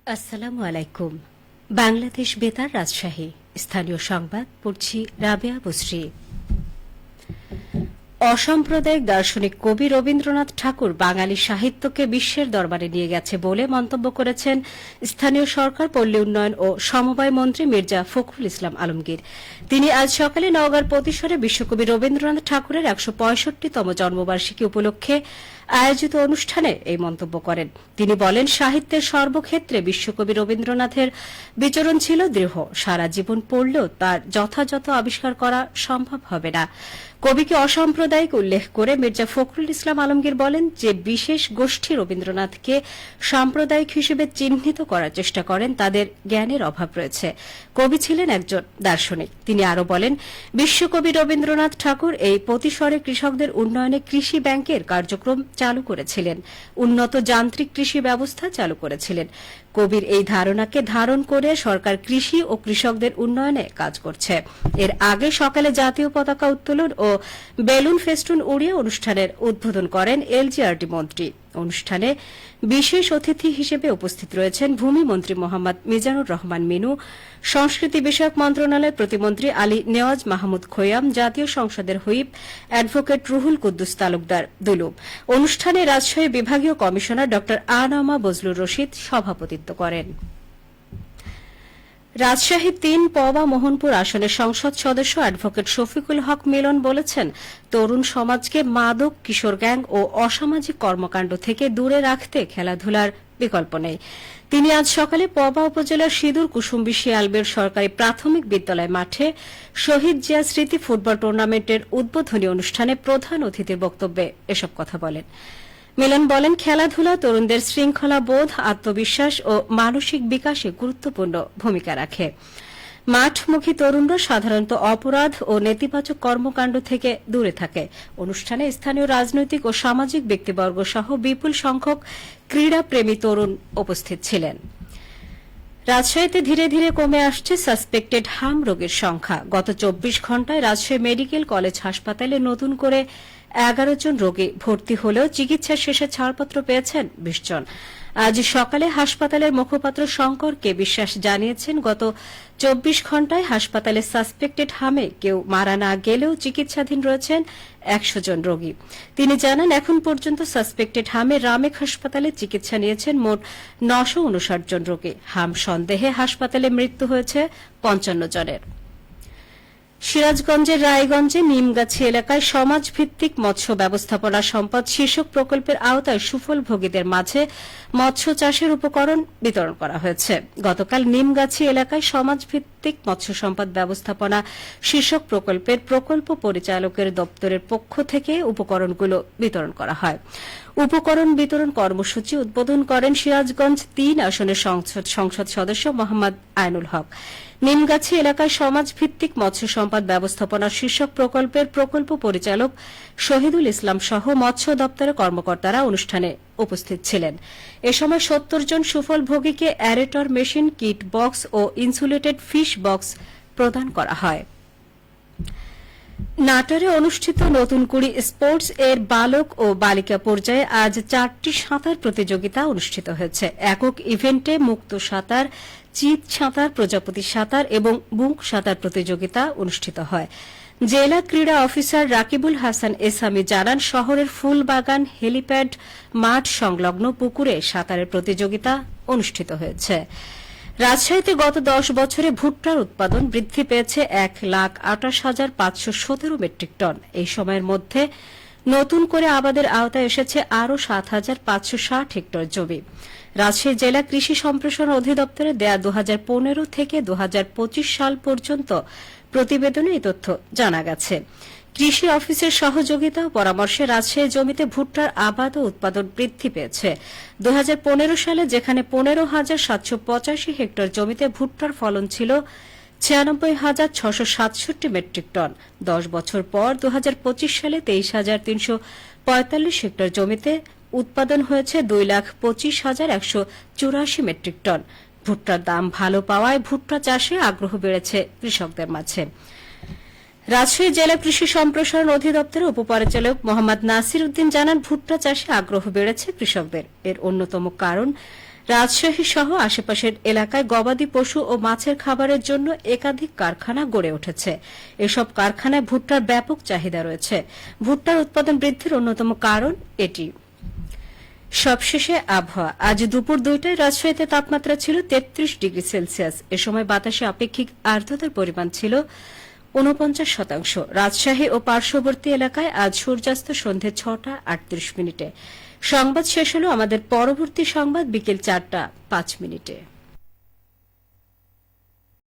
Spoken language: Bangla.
আসসালামু আলাইকুম। বাংলাদেশ বেতার রাজশাহী স্থানীয় সংবাদ পড়ছি রাবেয়া বসরি। অসাম্প্রদায়িক দার্শনিক কবি রবীন্দ্রনাথ ঠাকুর বাঙালি সাহিত্যকে বিশ্বের দরবারে নিয়ে গেছে বলে মন্তব্য করেছেন স্থানীয় সরকার, পল্লী উন্নয়ন ও সমবায় মন্ত্রী মির্জা ফখরুল ইসলাম আলমগীর। তিনি আজ সকালে নওগাঁর পতিশ্বরে বিশ্বকবি রবীন্দ্রনাথ ঠাকুরের ১৬৫তম জন্মবার্ষিকী উপলক্ষে আয়োজিত অনুষ্ঠানে এই মন্তব্য করেন। তিনি বলেন, সাহিত্যের সর্বক্ষেত্রে বিশ্বকবি রবীন্দ্রনাথের বিচরণ ছিল দৃঢ়। সারা জীবন পড়লেও তার যথাযথ আবিষ্কার করা সম্ভব হবে না। কবিকে অসাম্প্রদায়িক উল্লেখ করে মির্জা ফখরুল ইসলাম আলমগীর বলেন যে বিশেষ গোষ্ঠী রবীন্দ্রনাথকে সাম্প্রদায়িক হিসেবে চিহ্নিত করার চেষ্টা করেন, তাদের জ্ঞানের অভাব রয়েছে। কবি ছিলেন একজন দার্শনিক। তিনি আরও বলেন, বিশ্বকবি রবীন্দ্রনাথ ঠাকুর এই পতিস্বরে কৃষকদের উন্নয়নে কৃষি ব্যাংকের কার্যক্রম চালু করেছিলেন, উন্নত যান্ত্রিক কৃষি ব্যবস্থা চালু করেছিলেন। কবির এই ধারণাকে ধারণ করে সরকার কৃষি ও কৃষকদের উন্নয়নে কাজ করছে। এর আগে সকালে জাতীয় পতাকা উত্তোলন ও বেলুন ফেস্টুন উড়িয়ে অনুষ্ঠানের উদ্বোধন করেন এলজিআরডি মন্ত্রী। অনুষ্ঠানে বিশেষ অতিথি হিসেবে উপস্থিত রয়েছেন ভূমিমন্ত্রী মোহাম্মদ মিজানুর রহমান মিনু, সংস্কৃতি বিষয়ক মন্ত্রণালয়ের প্রতিমন্ত্রী আলী নেওয়াজ মাহমুদ খৈয়াম, জাতীয় সংসদের হুইপ অ্যাডভোকেট রুহুল কুদ্দুস তালুকদার দুলু। অনুষ্ঠানে রাজশাহী বিভাগীয় কমিশনার ড আনামা বজলুর রশিদ সভাপতিত্ব করেন। রাজশাহী ৩ পবা মোহনপুর আসনের সংসদ সদস্য অ্যাডভোকেট শফিকুল হক মিলন বলেছেন, তরুণ সমাজকে মাদক, কিশোর গ্যাং ও অসামাজিক কর্মকাণ্ড থেকে দূরে রাখতে খেলাধুলার বিকল্প নেই। তিনি আজ সকালে পবা উপজেলার সিদুর কুসুম্বি শিয়ালবের সরকারি প্রাথমিক বিদ্যালয় মাঠে শহীদ জিয়া স্মৃতি ফুটবল টুর্নামেন্টের উদ্বোধনী অনুষ্ঠানে প্রধান অতিথির বক্তব্যে এসব কথা বলেন। মিলন বলেন, খেলাধুলা তরুণদের শৃঙ্খলা বোধ, আত্মবিশ্বাস ও মানসিক বিকাশে গুরুত্বপূর্ণ ভূমিকা রাখে। মাঠমুখী তরুণরা সাধারণত অপরাধ ও নেতিবাচক কর্মকাণ্ড থেকে দূরে থাকে। অনুষ্ঠানে স্থানীয় রাজনৈতিক ও সামাজিক ব্যক্তিবর্গ সহ বিপুল সংখ্যক ক্রীড়াপ্রেমী তরুণ উপস্থিত ছিলেন। রাজশাহীতে ধীরে ধীরে কমে আসছে সাসপেক্টেড হাম রোগীর সংখ্যা। গত ২৪ ঘণ্টায় রাজশাহী মেডিকেল কলেজ হাসপাতালে নতুন করে ১১ জন রোগী ভর্তি হলেও চিকিৎসা শেষে ছাড়পত্র পেয়েছেন ২০ জন। আজ সকালে হাসপাতালের মুখপাত্র শঙ্কর কে বিশ্বাস জানিয়েছেন, গত ২৪ ঘণ্টায় হাসপাতালে সাসপেক্টেড হামে কেউ মারা না গেলেও চিকিৎসাধীন রয়েছেন ১০০ জন রোগী। তিনি জানান, এখন পর্যন্ত সাসপেক্টেড হামে রামেক হাসপাতালে চিকিৎসা নিয়েছেন মোট ৯৫৯ জন রোগী। হাম সন্দেহে হাসপাতালে মৃত্যু হয়েছে ৫৫ জনের। সিরাজগঞ্জের রায়গঞ্জে নিমগাছি এলাকায় সমাজভিত্তিক মৎস্য ব্যবস্থাপনা সম্পদ শীর্ষক প্রকল্পের আওতায় সুফলভোগীদের মাঝে মৎস্য চাষের উপকরণ বিতরণ করা হয়েছে। গতকাল নিমগাছি এলাকায় সমাজভিত্তিক মৎস্য সম্পদ ব্যবস্থাপনা শীর্ষক প্রকল্পের প্রকল্প পরিচালকের দপ্তরের পক্ষ থেকে উপকরণগুলো বিতরণ করা হয়। উপকরণ বিতরণ কর্মসূচি উদ্বোধন করেন সিরাজগঞ্জ ৩ আসনের সংসদ সদস্য মোহাম্মদ আইনুল হক। নিমগাছি এলাকায় সমাজভিত্তিক মৎস্য সম্পদ ব্যবস্থাপনা শীর্ষক প্রকল্পের প্রকল্প পরিচালক শহীদুল ইসলাম সহ মৎস্য দপ্তরের কর্মকর্তারা অনুষ্ঠানে উপস্থিত ছিলেন। এ সময় ৭০ জন সুফলভোগীকে অ্যারেটর মেশিন, কিট বক্স ও ইনসুলেটেড ফিশ বক্স প্রদান করা হয়। নাটোরে অনুষ্ঠিত নতুন কুড়ি স্পোর্টস এর বালক ও বালিকা পর্যায়ে আজ ৪টি সাঁতার প্রতিযোগিতা অনুষ্ঠিত হয়েছে। একক ইভেন্টে মুক্ত সাঁতার, চিত সাঁতার, প্রজাপতি সাঁতার এবং বুক সাঁতার প্রতিযোগিতা অনুষ্ঠিত হয়। জেলা ক্রীড়া অফিসার রাকিবুল হাসান এসামি জানান, শহরের ফুলবাগান হেলিপ্যাড মাঠ সংলগ্ন পুকুরে সাঁতারের প্রতিযোগিতা অনুষ্ঠিত হয়েছে। রাজশাহীতে গত ১০ বছরে ভুট্টার উৎপাদন বৃদ্ধি পেয়েছে ১,২৮,৫১৭ মেট্রিক টন। এই সময়ের মধ্যে নতুন করে আবাদের আওতায় এসেছে আরও ৭,৫৬০ হেক্টর জমি। রাজশাহী জেলা কৃষি সম্প্রসারণ অধিদপ্তরে দেয়া ২০১৫ থেকে ২০২৫ সাল পর্যন্ত প্রতিবেদনে এই তথ্য জানা গেছে। কৃষি অফিসের সহযোগিতা ও পরামর্শে রাজশাহী জমিতে ভুট্টার আবাদ ও উৎপাদন বৃদ্ধি পেয়েছে। ২০১৫ সালে যেখানে ১৫,৭৮৫ হেক্টর জমিতে ভুট্টার ফলন ছিল ৯৬,৬৬৭ মেট্রিক টন, ১০ বছর পর ২০২৫ সালে ২৩,৩৪৫ হেক্টর জমিতে উৎপাদন হয়েছে ২,২৫,১৮৪ মেট্রিক টন। ভুট্টার দাম ভালো পাওয়ায় ভুট্টা চাষে আগ্রহ বেড়েছে কৃষকদের মাঝে। রাজশাহী জেলা কৃষি সম্প্রসারণ অধিদপ্তরের উপপরিচালক মোহাম্মদ নাসির উদ্দিন জানান, ভুট্টা চাষে আগ্রহ বেড়েছে কৃষকদের। এর অন্যতম কারণ রাজশাহী সহ আশেপাশের এলাকায় গবাদি পশু ও মাছের খাবারের জন্য একাধিক কারখানা গড়ে উঠেছে। এসব কারখানায় ভুট্টার ব্যাপক চাহিদা রয়েছে। ভুট্টার উৎপাদন বৃদ্ধির অন্যতম কারণ এটি। সবশেষে আবহাওয়া। আজ দুপুর 2টায় রাজশাহীতে তাপমাত্রা ছিল 33 ডিগ্রি সেলসিয়াস। এ সময় বাতাসে আপেক্ষিক আর্দ্রতার পরিমাণ ছিল 49%। রাজশাহী ও পার্শ্ববর্তী এলাকায় আজ সূর্যাস্ত সন্ধে 6টা 38 মিনিটে। সংবাদ শেষ হলো। আমাদের পরবর্তী সংবাদ বিকেল 4টা 5 মিনিটে।